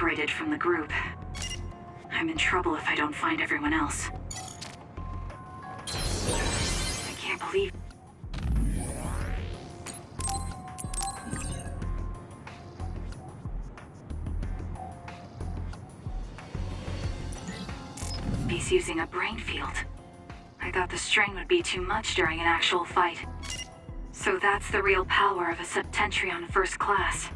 separated from the group. I'm in trouble if I don't find everyone else. I can't believe... He's using a brain field. I thought the strain would be too much during an actual fight. So that's the real power of a Septentrion First Class.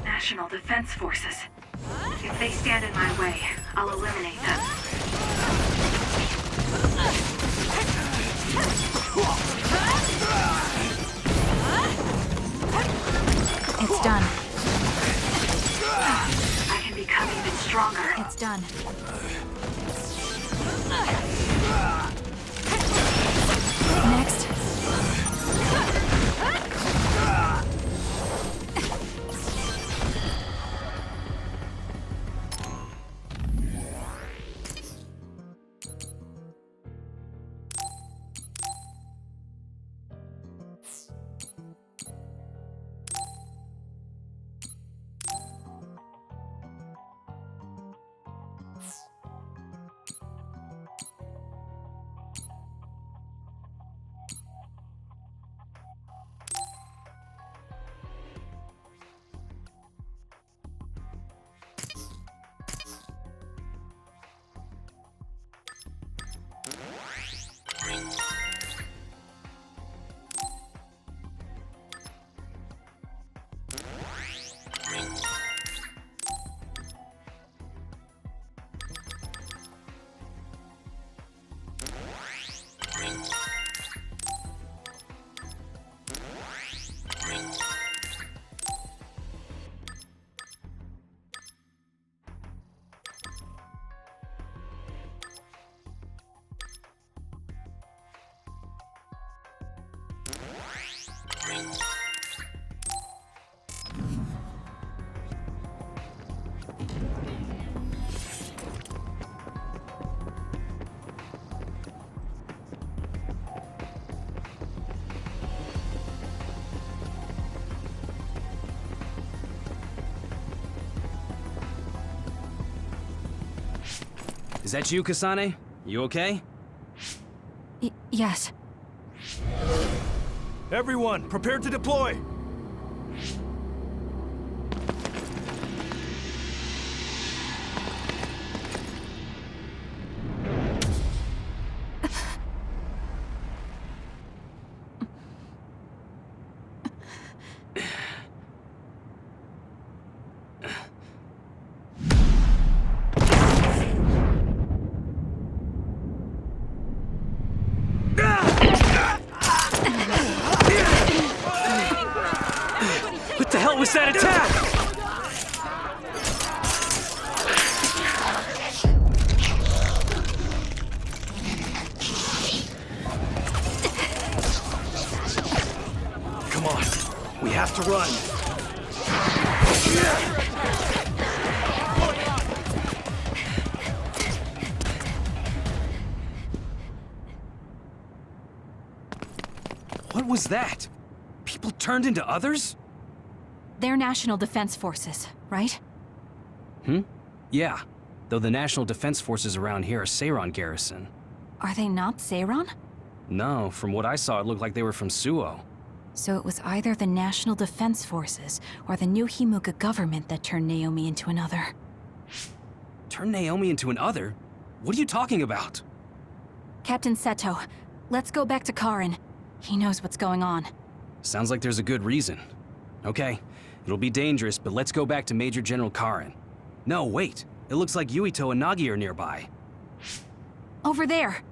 National Defense Forces. If they stand in my way, I'll eliminate them. It's done. I can become even stronger. It's done. Next. Is that you, Kasane? You okay? Yes. Everyone, prepare to deploy! What the hell was that attack? Come on, we have to run. What was that? People turned into others? They're National Defense Forces, right? Yeah. Though the National Defense Forces around here are Seiron garrison. Are they not Seiron? No, from what I saw, it looked like they were from Suo. So it was either the National Defense Forces or the new Himuka government that turned Naomi into another. Turn Naomi into an other? What are you talking about? Captain Seto, let's go back to Karin. He knows what's going on. Sounds like there's a good reason. Okay, it'll be dangerous, but let's go back to Major General Karin. No, wait. It looks like Yuito and Nagi are nearby. Over there.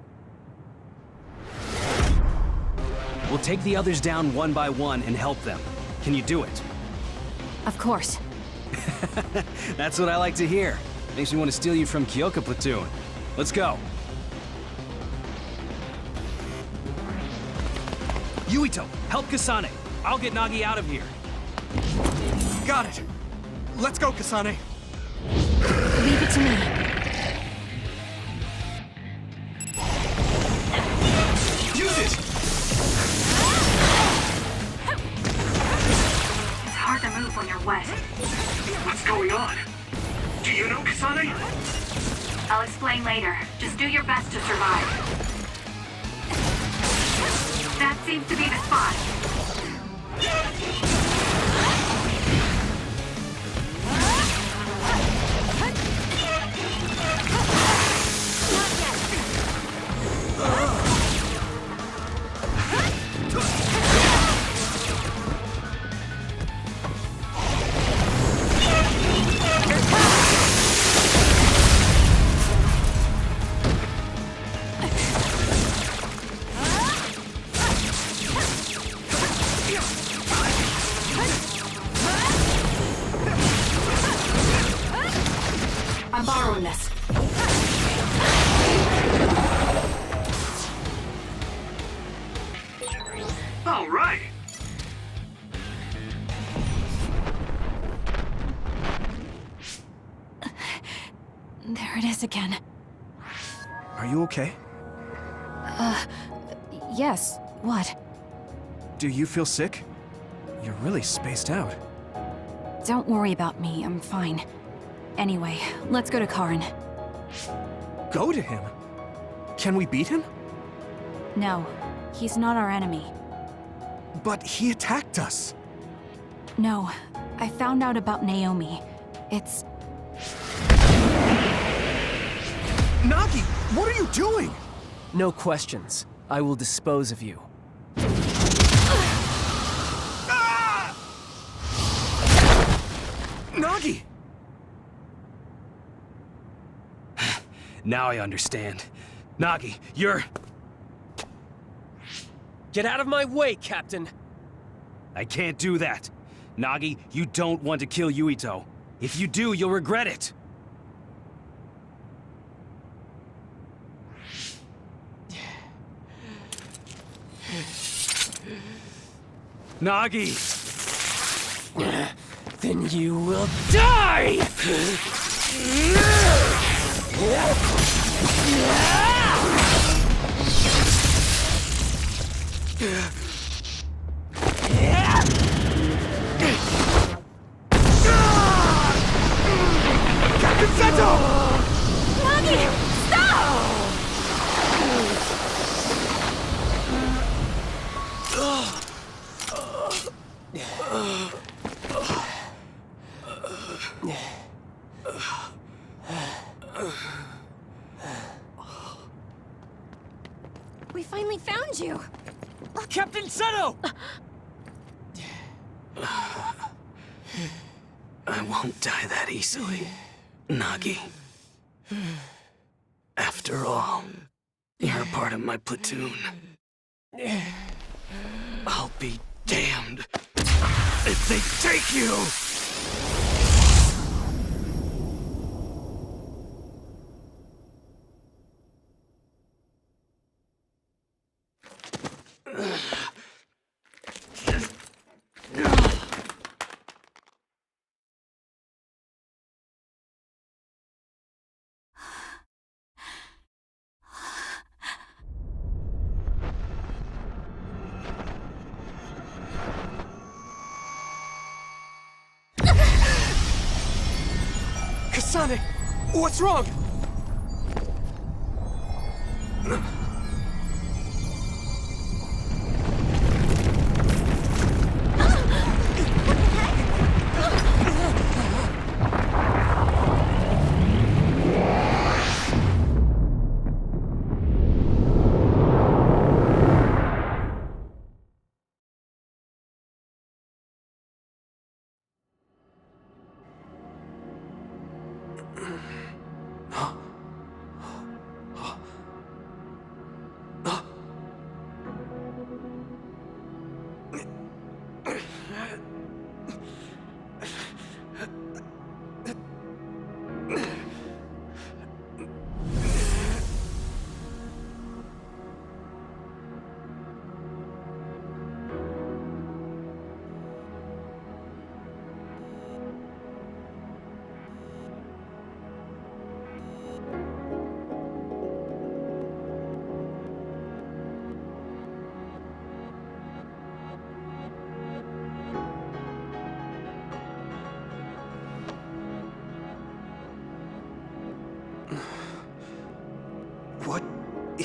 We'll take the others down one by one and help them. Can you do it? Of course. That's what I like to hear. Makes me want to steal you from Kyoka Platoon. Let's go. Yuito, help Kasane. I'll get Nagi out of here. Got it. Let's go, Kasane. Leave it to me. Use it! It's hard to move when you're wet. What's going on? Do you know Kasane? I'll explain later. Just do your best to survive. That seems to be the spot. I'm borrowing this. All right. There it is again. Are you okay? Yes, what? Do you feel sick? You're really spaced out. Don't worry about me, I'm fine. Anyway, let's go to Karin. Go to him? Can we beat him? No, he's not our enemy. But he attacked us. No, I found out about Naomi. It's... Nagi, what are you doing? No questions. I will dispose of you. Ah! Nagi! Now I understand. Nagi, you're... Get out of my way, Captain! I can't do that. Nagi, you don't want to kill Yuito. If you do, you'll regret it. Nagi! Then you will die! Captain Seto! Nagi! Stop! We finally found you! Captain Seto! I won't die that easily, Nagi. After all, you're a part of my platoon. I'll be damned if they take you! Kasane! What's wrong?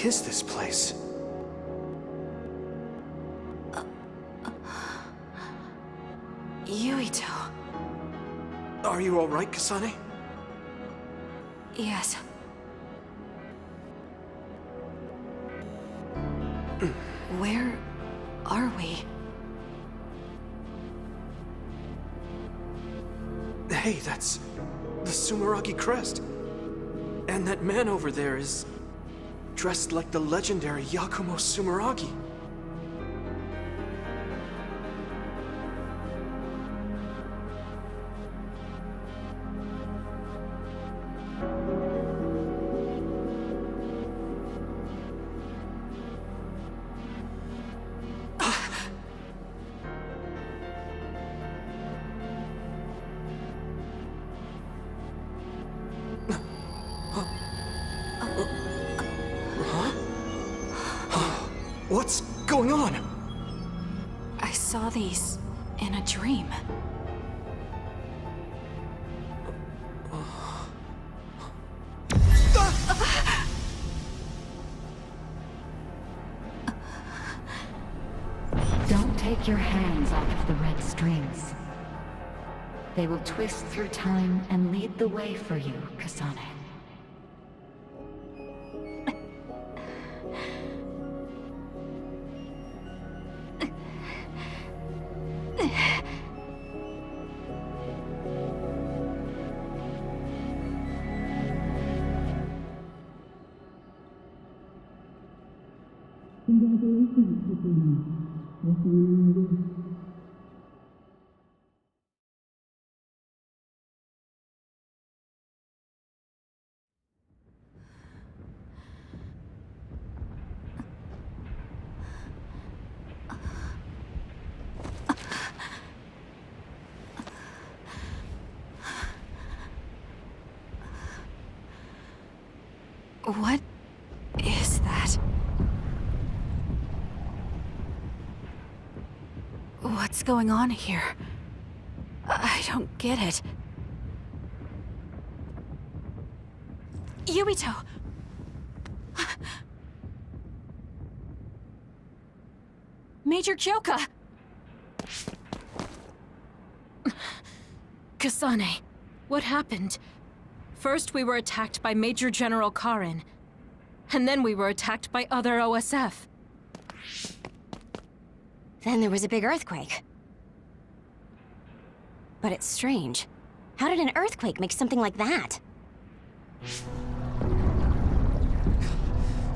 is this place? Yuito. Are you alright, Kasane? Yes. Where are we? Hey, that's the Sumeragi crest. And that man over there is dressed like the legendary Yakumo Sumeragi. What's going on? I saw these in a dream. Don't take your hands off of the red strings. They will twist through time and lead the way for you, Kasane. What is that? What's going on here? I don't get it. Yuito! Major Kyoka! Kasane, what happened? First we were attacked by Major General Karin, and then we were attacked by other OSF. Then there was a big earthquake. But it's strange. How did an earthquake make something like that?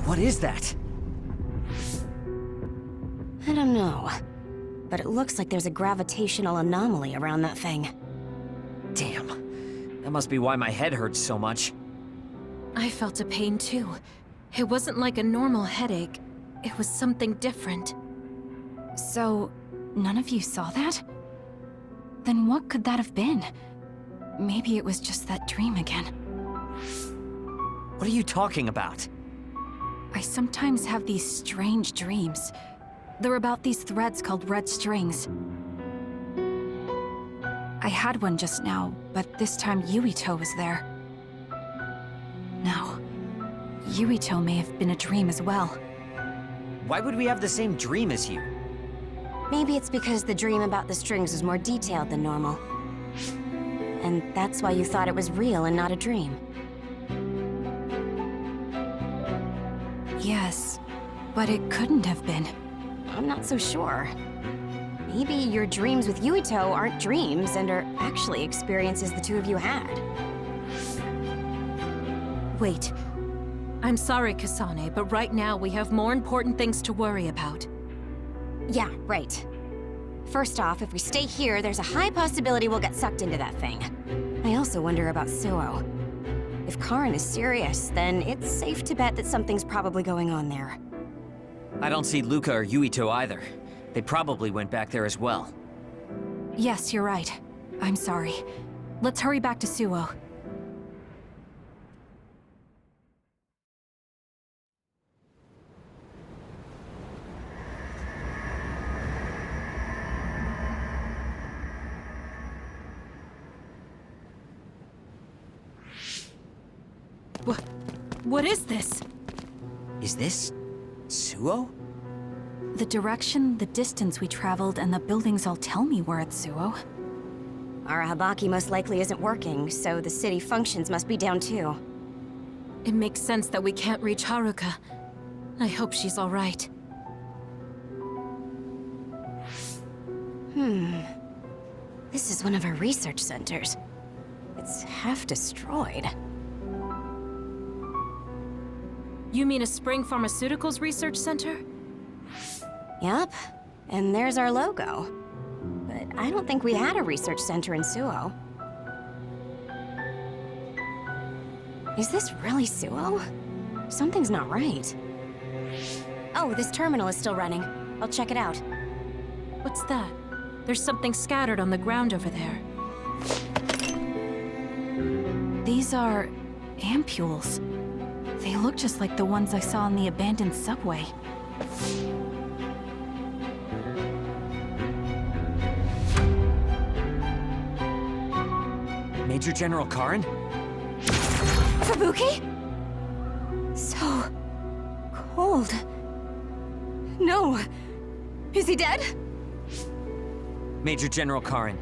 What is that? I don't know. But it looks like there's a gravitational anomaly around that thing. Damn. That must be why my head hurts so much. I felt a pain too. It wasn't like a normal headache. It was something different. So, none of you saw that? Then what could that have been? Maybe it was just that dream again. What are you talking about? I sometimes have these strange dreams. They're about these threads called red strings. I had one just now, but this time Yuito was there. Now, Yuito may have been a dream as well. Why would we have the same dream as you? Maybe it's because the dream about the strings is more detailed than normal. And that's why you thought it was real and not a dream. Yes, but it couldn't have been. I'm not so sure. Maybe your dreams with Yuito aren't dreams and are actually experiences the two of you had. Wait. I'm sorry, Kasane, but right now we have more important things to worry about. Yeah, right. First off, if we stay here, there's a high possibility we'll get sucked into that thing. I also wonder about Suo. If Karin is serious, then it's safe to bet that something's probably going on there. I don't see Luca or Yuito either. They probably went back there as well. Yes, you're right. I'm sorry. Let's hurry back to Suo. What is this? Is this... Suo? The direction, the distance we traveled, and the buildings all tell me we're at Suo. Our Habaki most likely isn't working, so the city functions must be down too. It makes sense that we can't reach Haruka. I hope she's all right. This is one of our research centers. It's half destroyed. You mean a Spring Pharmaceuticals Research Center? Yup, and there's our logo. But I don't think we had a research center in Suo. Is this really Suo? Something's not right. Oh, this terminal is still running. I'll check it out. What's that? There's something scattered on the ground over there. These are... ampules. They look just like the ones I saw in the abandoned subway. Major General Karin? Fubuki? So... cold. No. Is he dead? Major General Karin,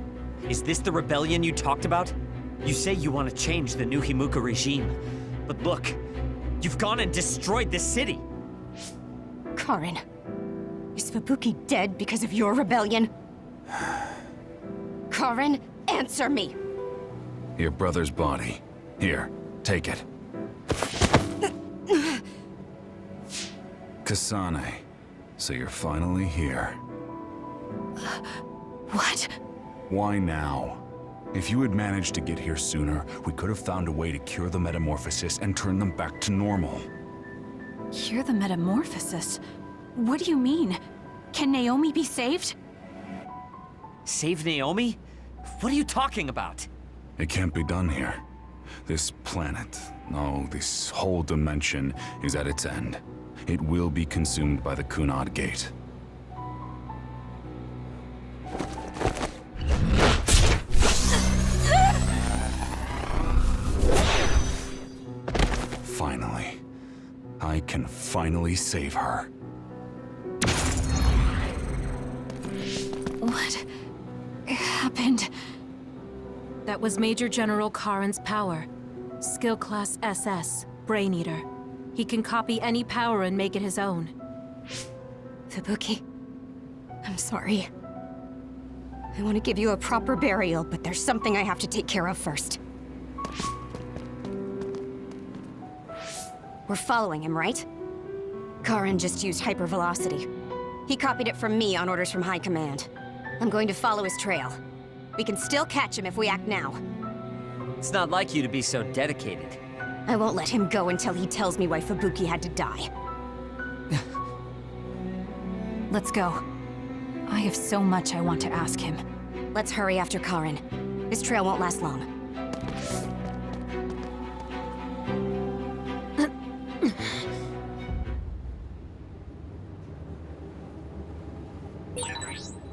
is this the rebellion you talked about? You say you want to change the new Himuka regime, but look, you've gone and destroyed this city! Karin, is Fubuki dead because of your rebellion? Karin, answer me! Your brother's body. Here, take it. Kasane, so you're finally here. What? Why now? If you had managed to get here sooner, we could have found a way to cure the metamorphosis and turn them back to normal. Cure the metamorphosis? What do you mean? Can Naomi be saved? Save Naomi? What are you talking about? It can't be done here. This planet, no, this whole dimension is at its end. It will be consumed by the Kunad Gate. Finally. I can finally save her. What happened? That was Major General Karin's power. Skill Class SS, Brain Eater. He can copy any power and make it his own. Fubuki, I'm sorry. I want to give you a proper burial, but there's something I have to take care of first. We're following him, right? Karin just used hypervelocity. He copied it from me on orders from High Command. I'm going to follow his trail. We can still catch him if we act now. It's not like you to be so dedicated. I won't let him go until he tells me why Fubuki had to die. Let's go. I have so much I want to ask him. Let's hurry after Karin. His trail won't last long.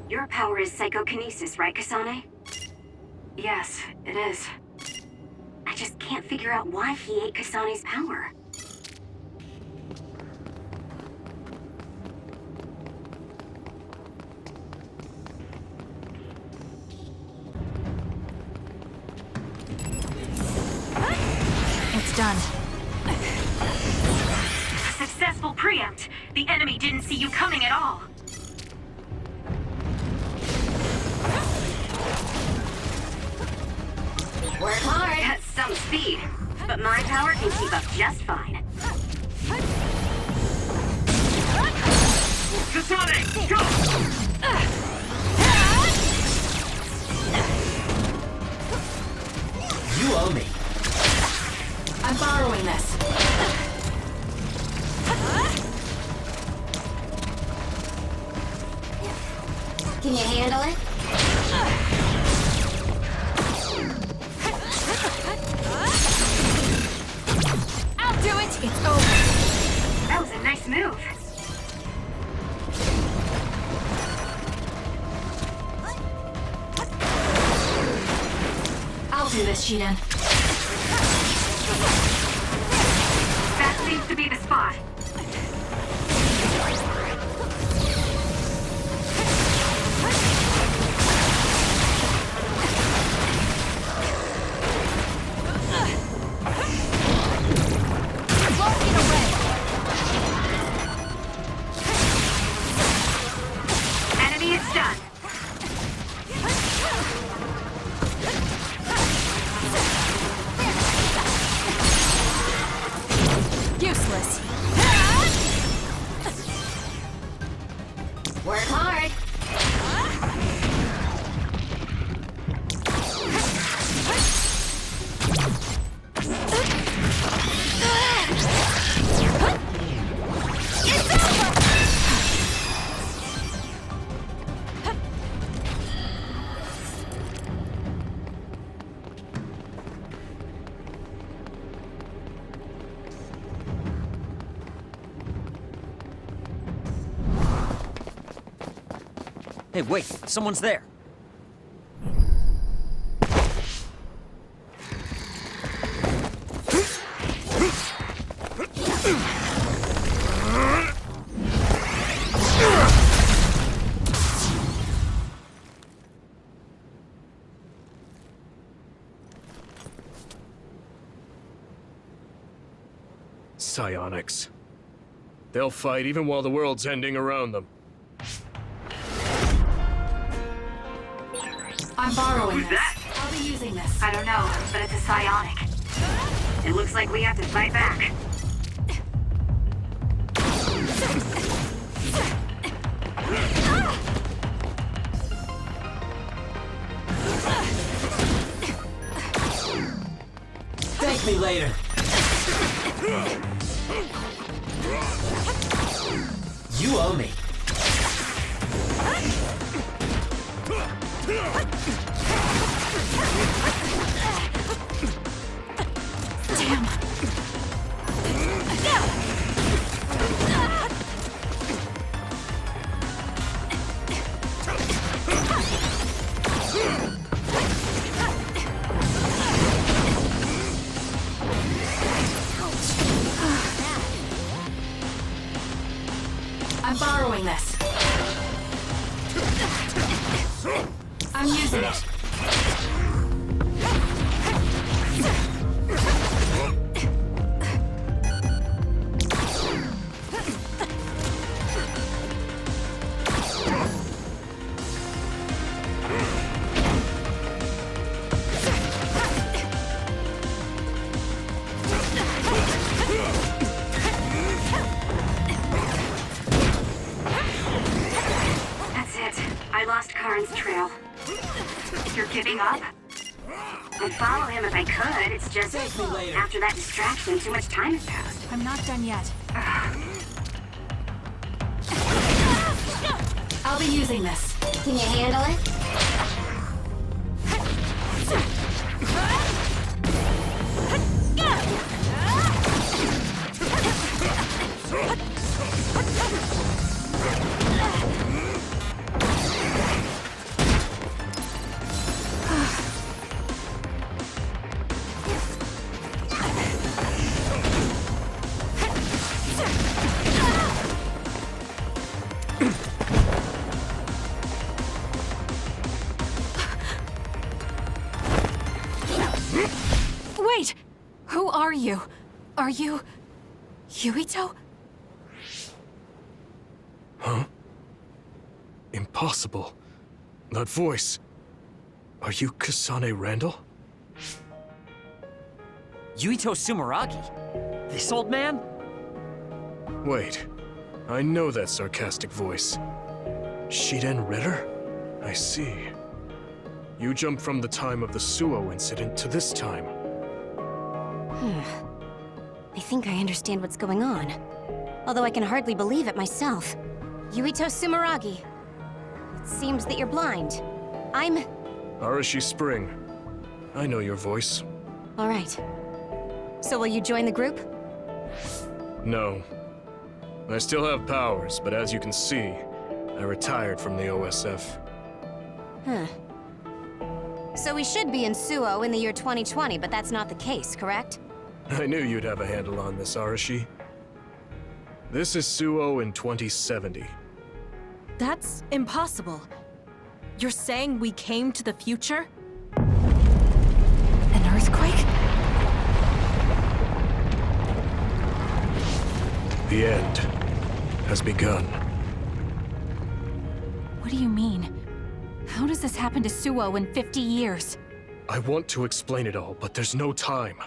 Your power is psychokinesis, right, Kasane? Yes, it is. I just can't figure out why he ate Kasane's power. It's done. Successful preempt! The enemy didn't see you coming at all! Work hard at some speed, but my power can keep up just fine. Kasane, go! You owe me. I'm borrowing this. Can you handle it? I'll do it! It's over. That was a nice move. I'll do this, Shiden. That seems to be the spot. Stun. Useless. Work hard. Hey, wait, someone's there. Psionics. They'll fight even while the world's ending around them. I'm borrowing Who's this. that? I'll be using this. I don't know, but it's a psionic. It looks like we have to fight back. Thank me later. You owe me. Damn. I'm borrowing this. I'm using it. That's it. I lost Karin's trail. You're giving up? I'd follow him if I could. It's just after that distraction, too much time has passed. I'm not done yet. I'll be using this. Can you handle it? Wait! Who are you? Are you... Yuito? Huh? Impossible. That voice. Are you Kasane Randall? Yuito Sumeragi? This old man? Wait. I know that sarcastic voice. Shiden Ritter? I see. You jumped from the time of the Suo incident to this time. I think I understand what's going on. Although I can hardly believe it myself. Yuito Sumeragi. It seems that you're blind. I'm... Arashi Spring. I know your voice. All right. So will you join the group? No. I still have powers, but as you can see, I retired from the OSF. Huh. So we should be in Suo in the year 2020, but that's not the case, correct? I knew you'd have a handle on this, Arashi. This is Suo in 2070. That's impossible. You're saying we came to the future? An earthquake? The end has begun. What do you mean? How does this happen to Suo in 50 years? I want to explain it all, but there's no time.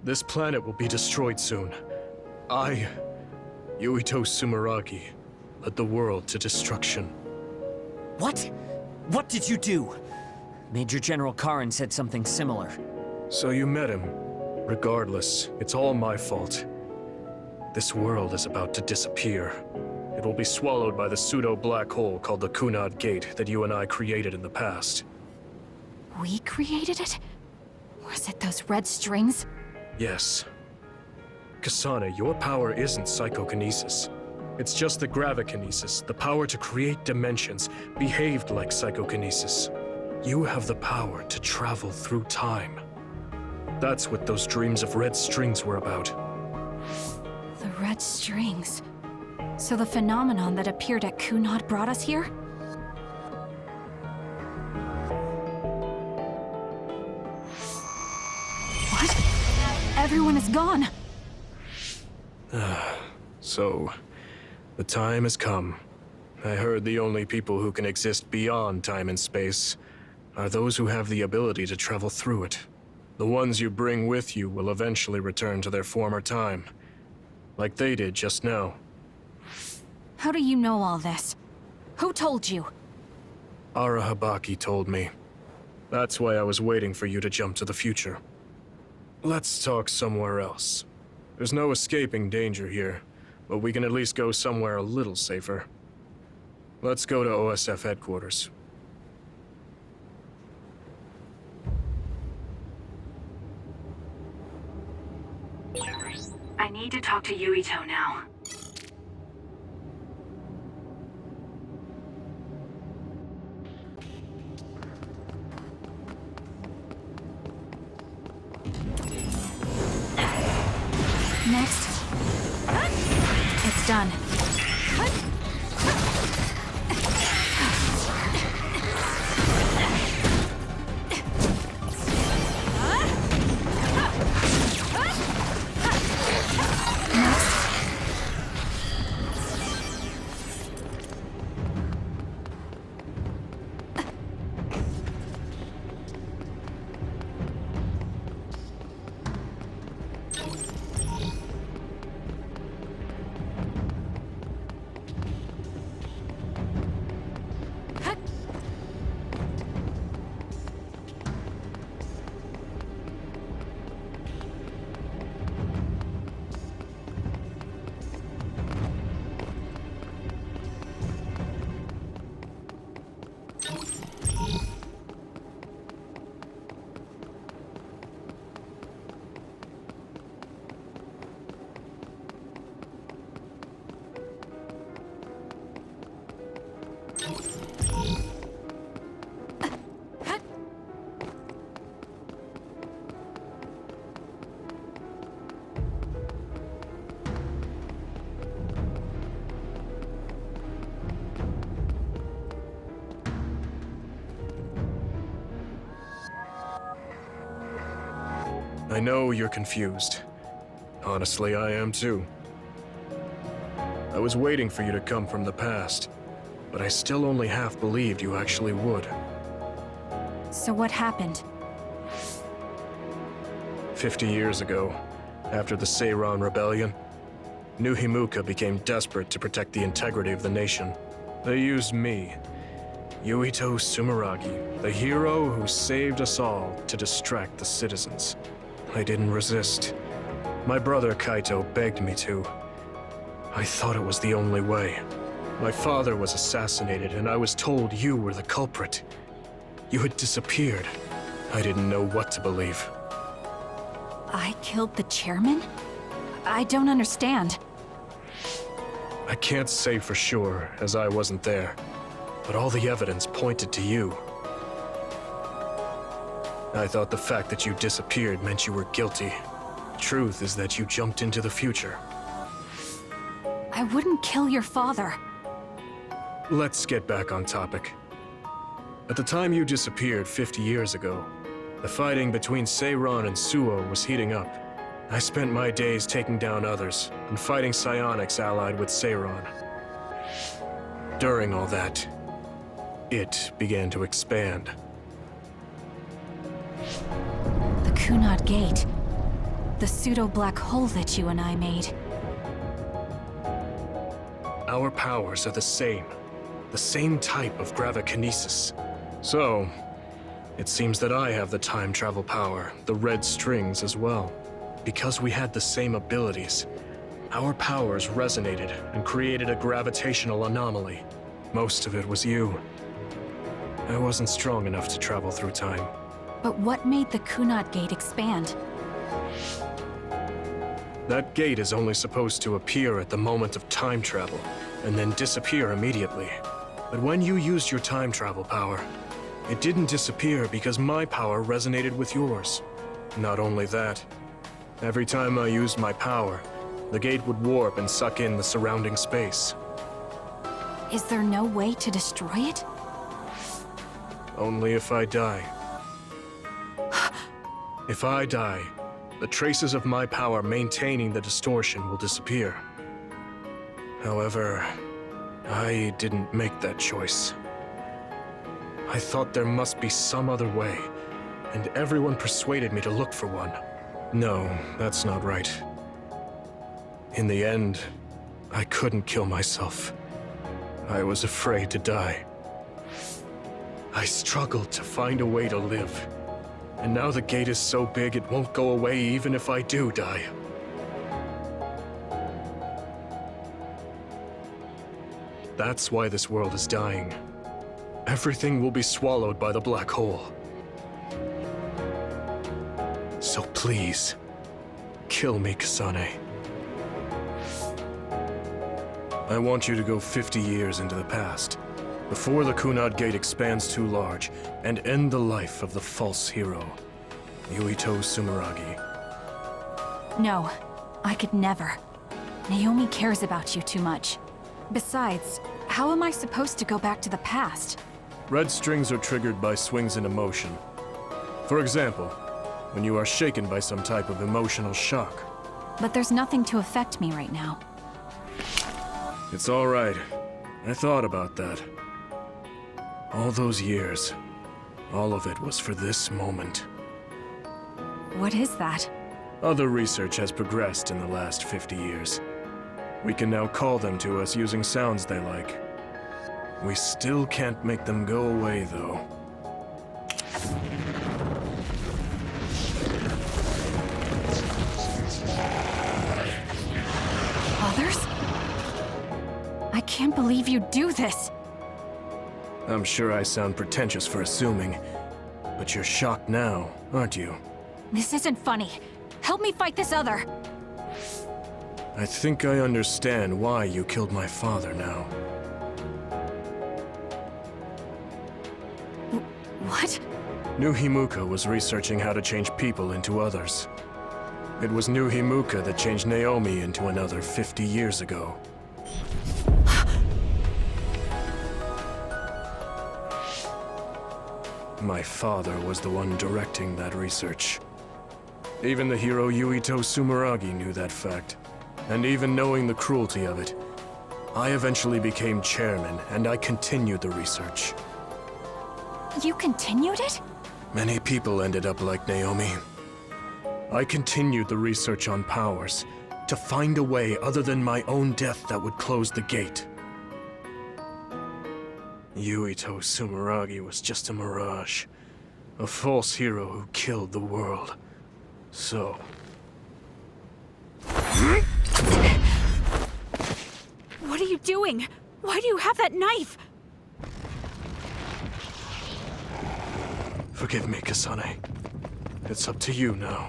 This planet will be destroyed soon. I, Yuito Sumeragi, led the world to destruction. What? What did you do? Major General Karin said something similar. So you met him. Regardless, it's all my fault. This world is about to disappear. It will be swallowed by the pseudo-black hole called the Kunad Gate that you and I created in the past. We created it? Was it those red strings? Yes. Kasane, your power isn't psychokinesis. It's just the gravikinesis, the power to create dimensions, behaved like psychokinesis. You have the power to travel through time. That's what those dreams of red strings were about. The red strings. So the phenomenon that appeared at Kunad brought us here? What? Everyone is gone! So, the time has come. I heard the only people who can exist beyond time and space are those who have the ability to travel through it. The ones you bring with you will eventually return to their former time, like they did just now. How do you know all this? Who told you? Arahabaki told me. That's why I was waiting for you to jump to the future. Let's talk somewhere else. There's no escaping danger here, but we can at least go somewhere a little safer. Let's go to OSF headquarters. I need to talk to Yuito now. Next. It's done. I know you're confused. Honestly, I am too. I was waiting for you to come from the past, but I still only half believed you actually would. So what happened? 50 years ago, after the Seiran Rebellion, New Himuka became desperate to protect the integrity of the nation. They used me, Yuito Sumeragi, the hero who saved us all, to distract the citizens. I didn't resist. My brother Kaito begged me to. I thought it was the only way. My father was assassinated, and I was told you were the culprit. You had disappeared. I didn't know what to believe. I killed the chairman? I don't understand. I can't say for sure, as I wasn't there, but all the evidence pointed to you. I thought the fact that you disappeared meant you were guilty. Truth is that you jumped into the future. I wouldn't kill your father. Let's get back on topic. At the time you disappeared 50 years ago, the fighting between Seiran and Suo was heating up. I spent my days taking down others and fighting psionics allied with Seiran. During all that, it began to expand. The Kunad Gate. The pseudo-black hole that you and I made. Our powers are the same type of gravikinesis. So, it seems that I have the time travel power, the red strings as well. Because we had the same abilities, our powers resonated and created a gravitational anomaly. Most of it was you. I wasn't strong enough to travel through time. But what made the Kunad Gate expand? That gate is only supposed to appear at the moment of time travel, and then disappear immediately. But when you used your time travel power, it didn't disappear because my power resonated with yours. Not only that, every time I used my power, the gate would warp and suck in the surrounding space. Is there no way to destroy it? Only if I die. If I die, the traces of my power maintaining the distortion will disappear. However, I didn't make that choice. I thought there must be some other way, and everyone persuaded me to look for one. No, that's not right. In the end, I couldn't kill myself. I was afraid to die. I struggled to find a way to live. And now the gate is so big it won't go away even if I do die. That's why this world is dying. Everything will be swallowed by the black hole. So please, kill me, Kasane. I want you to go 50 years into the past, before the Kunad Gate expands too large, and end the life of the false hero, Yuito Sumeragi. No, I could never. Naomi cares about you too much. Besides, how am I supposed to go back to the past? Red strings are triggered by swings in emotion. For example, when you are shaken by some type of emotional shock. But there's nothing to affect me right now. It's all right. I thought about that. All those years, all of it was for this moment. What is that? Other research has progressed in the last 50 years. We can now call them to us using sounds they like. We still can't make them go away, though. Others? I can't believe you do this! I'm sure I sound pretentious for assuming, but you're shocked now, aren't you? This isn't funny. Help me fight this other! I think I understand why you killed my father now. What? New Himuka was researching how to change people into others. It was New Himuka that changed Naomi into another 50 years ago. My father was the one directing that research. Even the hero Yuito Sumeragi knew that fact. And even knowing the cruelty of it, I eventually became chairman and I continued the research. You continued it? Many people ended up like Naomi. I continued the research on powers, to find a way other than my own death that would close the gate. Yuito Sumeragi was just a mirage, a false hero who killed the world. So... What are you doing? Why do you have that knife? Forgive me, Kasane. It's up to you now.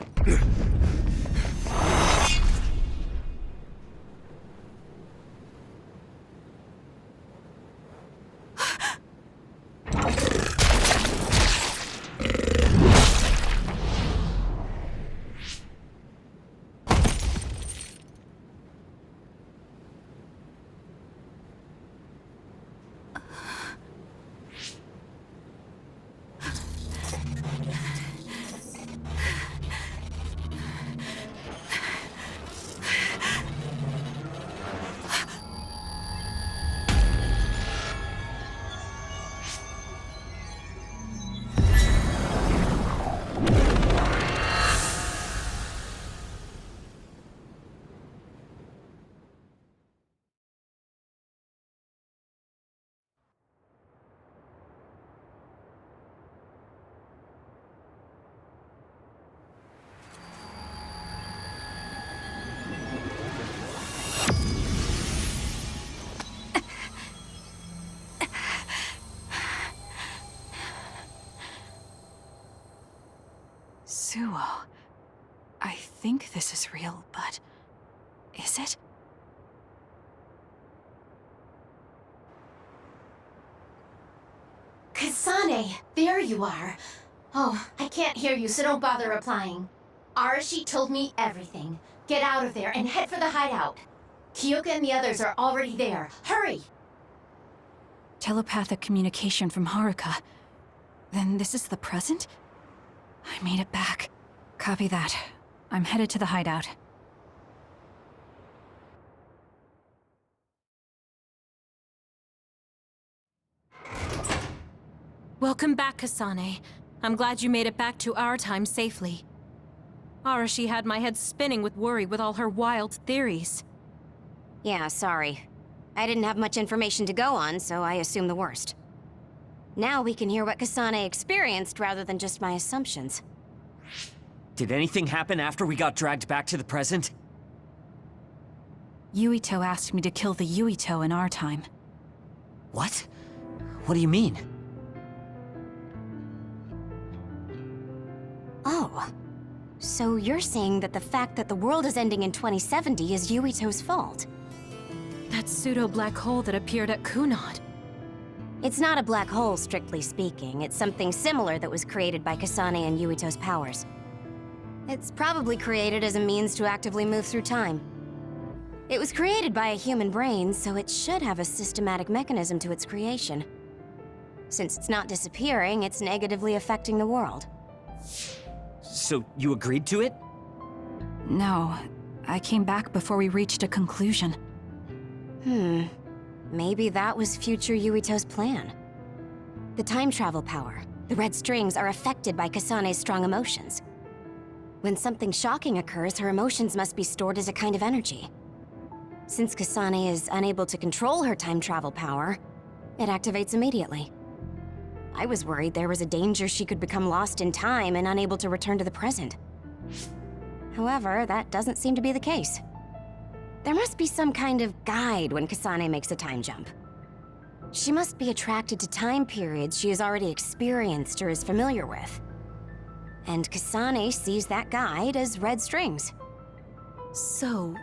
Suo. I think this is real, but is it? Kasane, there you are. Oh, I can't hear you, so don't bother replying. Arashi told me everything. Get out of there and head for the hideout. Kyoka and the others are already there. Hurry! Telepathic communication from Haruka. Then this is the present? I made it back. Copy that. I'm headed to the hideout. Welcome back, Kasane. I'm glad you made it back to our time safely. Arashi had my head spinning with worry with all her wild theories. Yeah, sorry. I didn't have much information to go on, so I assumed the worst. Now we can hear what Kasane experienced rather than just my assumptions. Did anything happen after we got dragged back to the present? Yuito asked me to kill the Yuito in our time. What? What do you mean? Oh. So you're saying that the fact that the world is ending in 2070 is Yuito's fault? That pseudo-black hole that appeared at Kunad. It's not a black hole, strictly speaking. It's something similar that was created by Kasane and Yuito's powers. It's probably created as a means to actively move through time. It was created by a human brain, so it should have a systematic mechanism to its creation. Since it's not disappearing, it's negatively affecting the world. So you agreed to it? No, I came back before we reached a conclusion. Maybe that was future Yuito's plan. The time travel power, the red strings, are affected by Kasane's strong emotions. When something shocking occurs, her emotions must be stored as a kind of energy. Since Kasane is unable to control her time travel power, it activates immediately. I was worried there was a danger she could become lost in time and unable to return to the present. However, that doesn't seem to be the case. There must be some kind of guide when Kasane makes a time jump. She must be attracted to time periods she has already experienced or is familiar with. And Kasane sees that guide as red strings. So,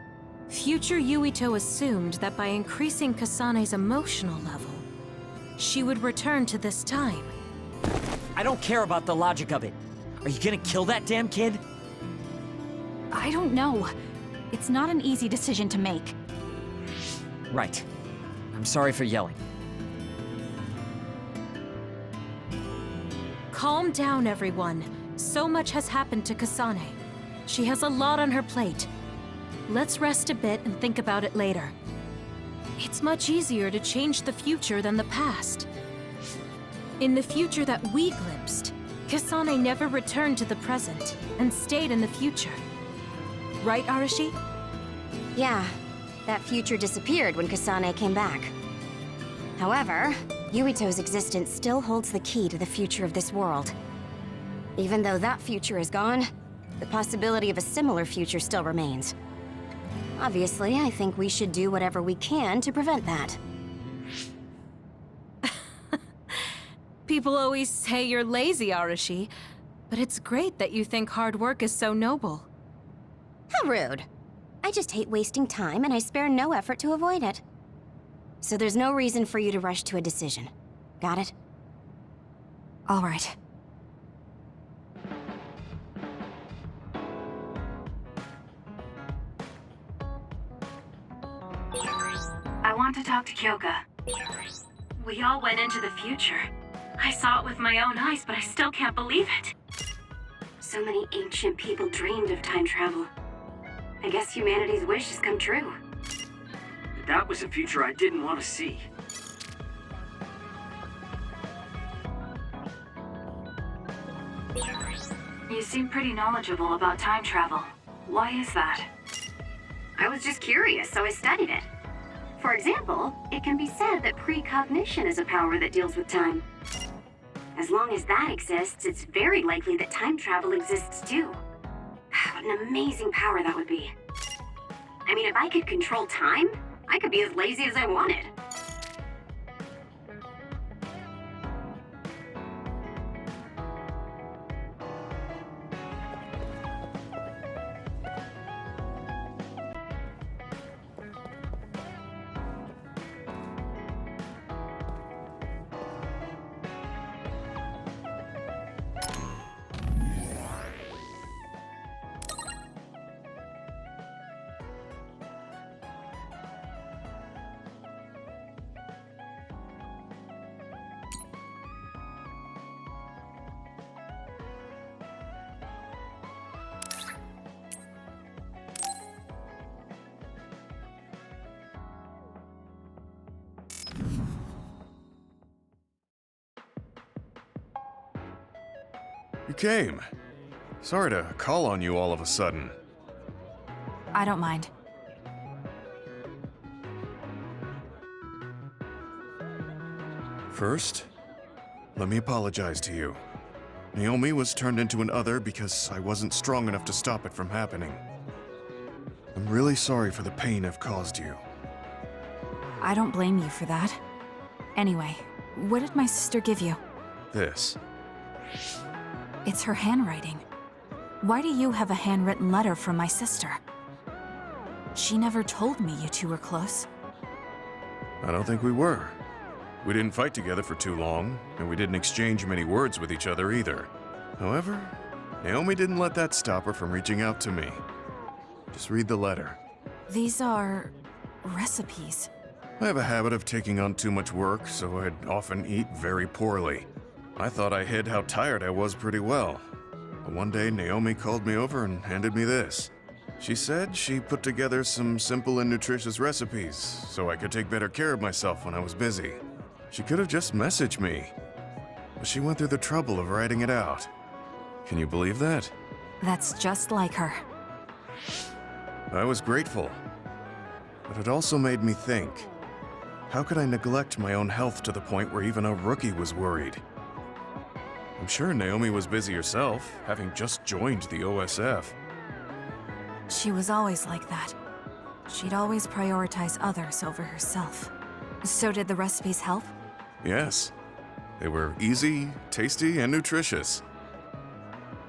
future Yuito assumed that by increasing Kasane's emotional level, she would return to this time. I don't care about the logic of it. Are you gonna kill that damn kid? I don't know. It's not an easy decision to make. Right. I'm sorry for yelling. Calm down, everyone. So much has happened to Kasane. She has a lot on her plate. Let's rest a bit and think about it later. It's much easier to change the future than the past. In the future that we glimpsed, Kasane never returned to the present and stayed in the future. Right, Arashi? Yeah, that future disappeared when Kasane came back. However, Yuito's existence still holds the key to the future of this world. Even though that future is gone, the possibility of a similar future still remains. Obviously, I think we should do whatever we can to prevent that. People always say you're lazy, Arashi, but it's great that you think hard work is so noble. How rude. I just hate wasting time, and I spare no effort to avoid it. So there's no reason for you to rush to a decision. Got it? All right. I want to talk to Kyoka. We all went into the future. I saw it with my own eyes, but I still can't believe it. So many ancient people dreamed of time travel. I guess humanity's wish has come true. That was a future I didn't want to see. You seem pretty knowledgeable about time travel. Why is that? I was just curious, so I studied it. For example, it can be said that precognition is a power that deals with time. As long as that exists, it's very likely that time travel exists too. What an amazing power that would be. I mean, if I could control time, I could be as lazy as I wanted. You came. Sorry to call on you all of a sudden. I don't mind. First, let me apologize to you. Naomi was turned into an other because I wasn't strong enough to stop it from happening. I'm really sorry for the pain I've caused you. I don't blame you for that. Anyway, what did my sister give you? This. It's her handwriting. Why do you have a handwritten letter from my sister? She never told me you two were close. I don't think we were. We didn't fight together for too long, and we didn't exchange many words with each other either. However, Naomi didn't let that stop her from reaching out to me. Just read the letter. These are... recipes. I have a habit of taking on too much work, so I'd often eat very poorly. I thought I hid how tired I was pretty well. But one day, Naomi called me over and handed me this. She said she put together some simple and nutritious recipes, so I could take better care of myself when I was busy. She could have just messaged me, but she went through the trouble of writing it out. Can you believe that? That's just like her. I was grateful, but it also made me think. How could I neglect my own health to the point where even a rookie was worried? I'm sure Naomi was busy herself, having just joined the OSF. She was always like that. She'd always prioritize others over herself. So did the recipes help? Yes. They were easy, tasty, and nutritious.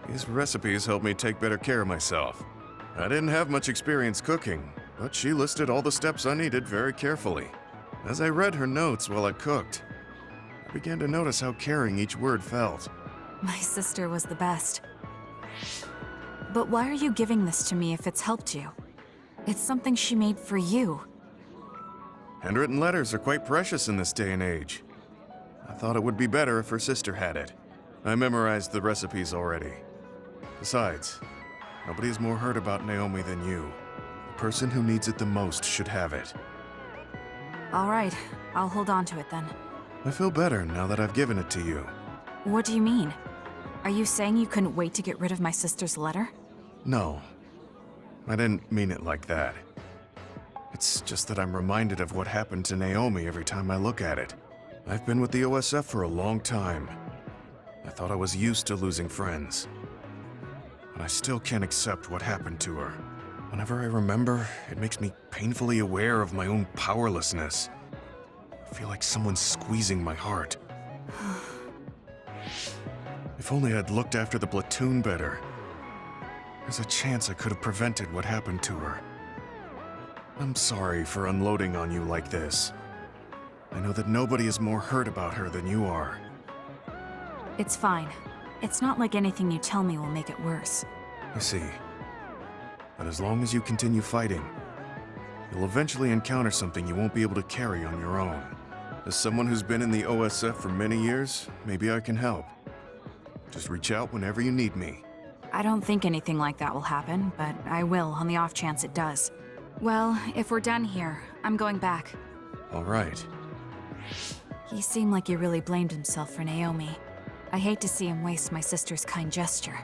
These recipes helped me take better care of myself. I didn't have much experience cooking, but she listed all the steps I needed very carefully. As I read her notes while I cooked, I began to notice how caring each word felt. My sister was the best. But why are you giving this to me if it's helped you? It's something she made for you. Handwritten letters are quite precious in this day and age. I thought it would be better if her sister had it. I memorized the recipes already. Besides, nobody has more heard about Naomi than you. The person who needs it the most should have it. All right, I'll hold on to it then. I feel better now that I've given it to you. What do you mean? Are you saying you couldn't wait to get rid of my sister's letter? No, I didn't mean it like that. It's just that I'm reminded of what happened to Naomi every time I look at it. I've been with the OSF for a long time. I thought I was used to losing friends. But I still can't accept what happened to her. Whenever I remember, it makes me painfully aware of my own powerlessness. I feel like someone's squeezing my heart. If only I'd looked after the platoon better. There's a chance I could have prevented what happened to her. I'm sorry for unloading on you like this. I know that nobody is more hurt about her than you are. It's fine. It's not like anything you tell me will make it worse. I see. But as long as you continue fighting, you'll eventually encounter something you won't be able to carry on your own. As someone who's been in the OSF for many years, maybe I can help. Just reach out whenever you need me. I don't think anything like that will happen, but I will on the off chance it does. Well, if we're done here, I'm going back. All right. He seemed like he really blamed himself for Naomi. I hate to see him waste my sister's kind gesture.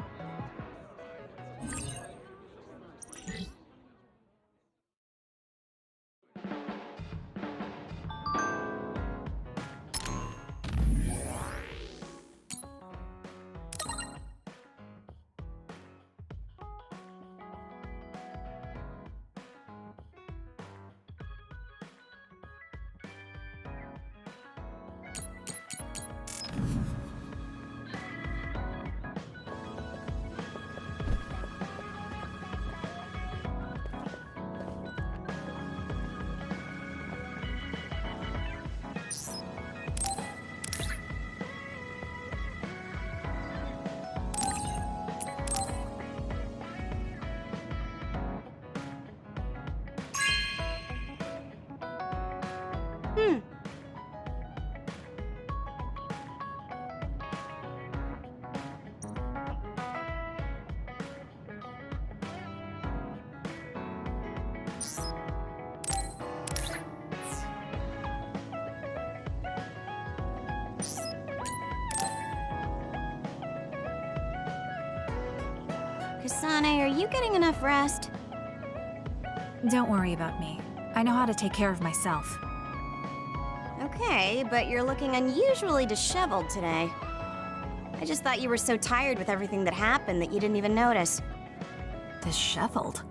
Kasane, are you getting enough rest? Don't worry about me. I know how to take care of myself. Okay, but you're looking unusually disheveled today. I just thought you were so tired with everything that happened that you didn't even notice. Disheveled?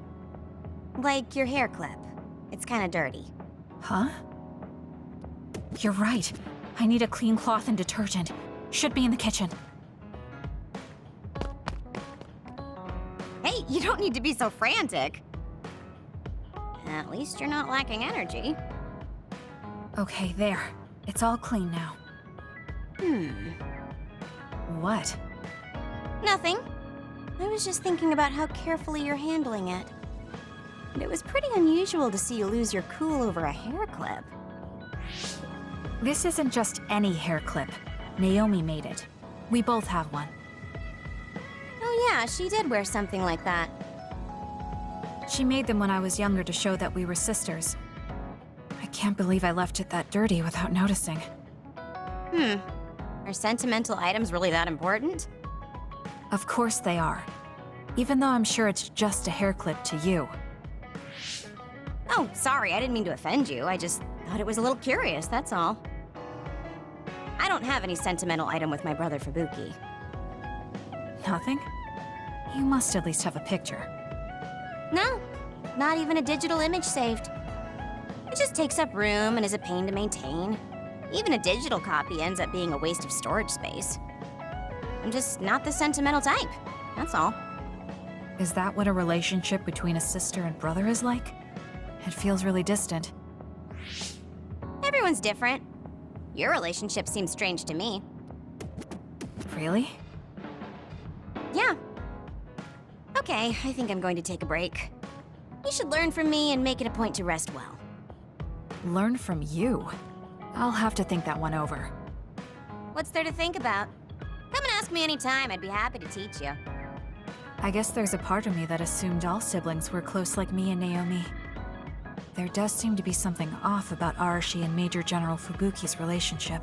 Like your hair clip. It's kinda dirty. Huh? You're right. I need a clean cloth and detergent. Should be in the kitchen. Hey, you don't need to be so frantic. At least you're not lacking energy. Okay, there. It's all clean now. What? Nothing. I was just thinking about how carefully you're handling it. And it was pretty unusual to see you lose your cool over a hair clip. This isn't just any hair clip. Naomi made it. We both have one. Oh yeah, she did wear something like that. She made them when I was younger to show that we were sisters. I can't believe I left it that dirty without noticing. Are sentimental items really that important? Of course they are. Even though I'm sure it's just a hair clip to you. Oh, sorry, I didn't mean to offend you. I just thought it was a little curious, that's all. I don't have any sentimental item with my brother Fubuki. Nothing? You must at least have a picture. No, not even a digital image saved. It just takes up room and is a pain to maintain. Even a digital copy ends up being a waste of storage space. I'm just not the sentimental type, that's all. Is that what a relationship between a sister and brother is like? It feels really distant. Everyone's different. Your relationship seems strange to me. Really? Yeah. Okay, I think I'm going to take a break. You should learn from me and make it a point to rest well. Learn from you? I'll have to think that one over. What's there to think about? Come and ask me anytime, I'd be happy to teach you. I guess there's a part of me that assumed all siblings were close like me and Naomi. There does seem to be something off about Arashi and Major General Fubuki's relationship.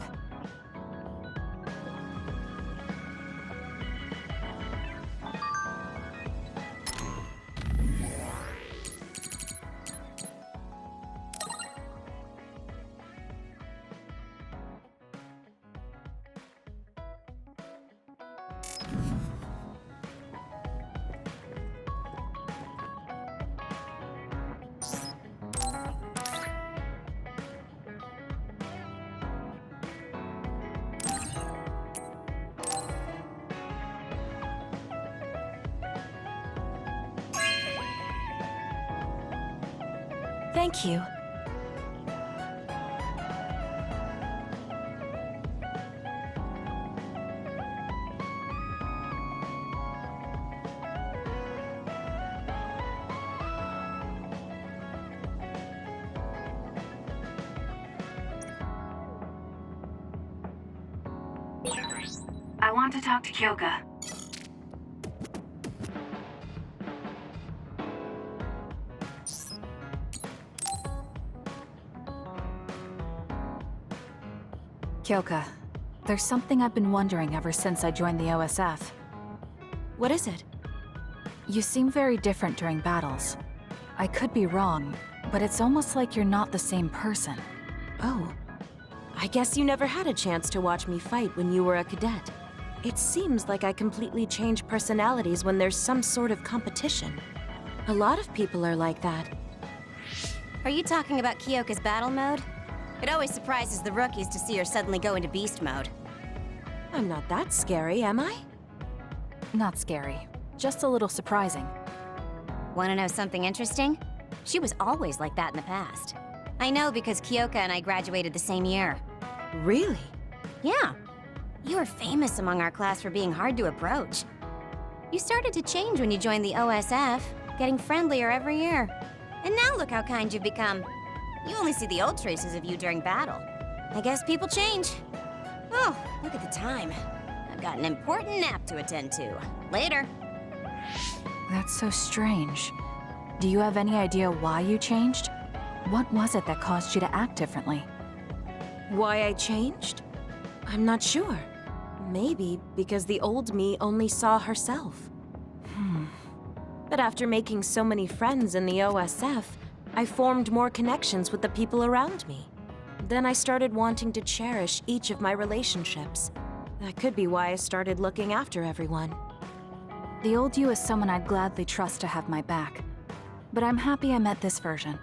Thank you. I want to talk to Kyoka. Kyoka, there's something I've been wondering ever since I joined the OSF. What is it? You seem very different during battles. I could be wrong, but it's almost like you're not the same person. Oh. I guess you never had a chance to watch me fight when you were a cadet. It seems like I completely change personalities when there's some sort of competition. A lot of people are like that. Are you talking about Kyoka's battle mode? It always surprises the rookies to see her suddenly go into beast mode. I'm not that scary, am I? Not scary, just a little surprising. Want to know something interesting? She was always like that in the past. I know because Kyoka and I graduated the same year. Really? Yeah. You were famous among our class for being hard to approach. You started to change when you joined the OSF, getting friendlier every year. And now look how kind you've become. You only see the old traces of you during battle. I guess people change. Oh, look at the time. I've got an important nap to attend to. Later. That's so strange. Do you have any idea why you changed? What was it that caused you to act differently? Why I changed? I'm not sure. Maybe because the old me only saw herself. But after making so many friends in the OSF, I formed more connections with the people around me. Then I started wanting to cherish each of my relationships. That could be why I started looking after everyone. The old you is someone I'd gladly trust to have my back. But I'm happy I met this version.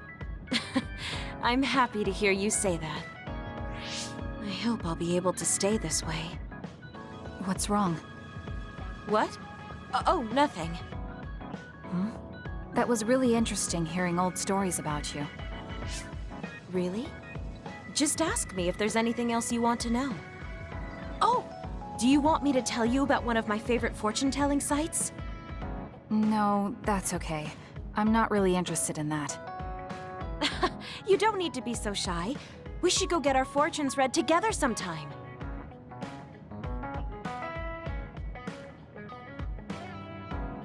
I'm happy to hear you say that. I hope I'll be able to stay this way. What's wrong? What? Oh, nothing. Hmm? That was really interesting hearing old stories about you. Really? Just ask me if there's anything else you want to know. Oh! Do you want me to tell you about one of my favorite fortune-telling sites? No, that's okay. I'm not really interested in that. You don't need to be so shy. We should go get our fortunes read together sometime.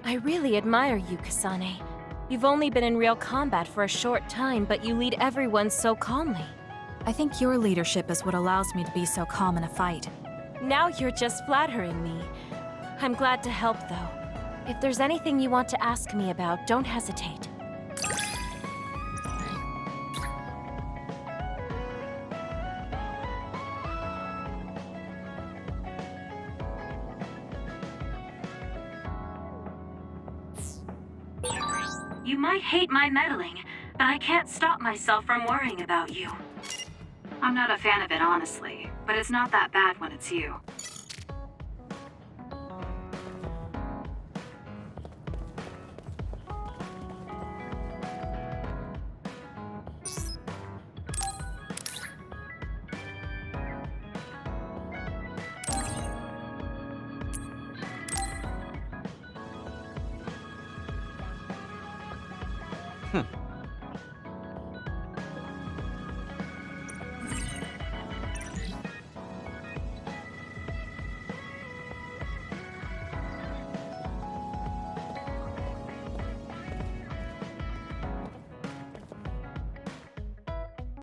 I really admire you, Kasane. You've only been in real combat for a short time, but you lead everyone so calmly. I think your leadership is what allows me to be so calm in a fight. Now you're just flattering me. I'm glad to help, though. If there's anything you want to ask me about, don't hesitate. You might hate my meddling, but I can't stop myself from worrying about you. I'm not a fan of it, honestly, but it's not that bad when it's you.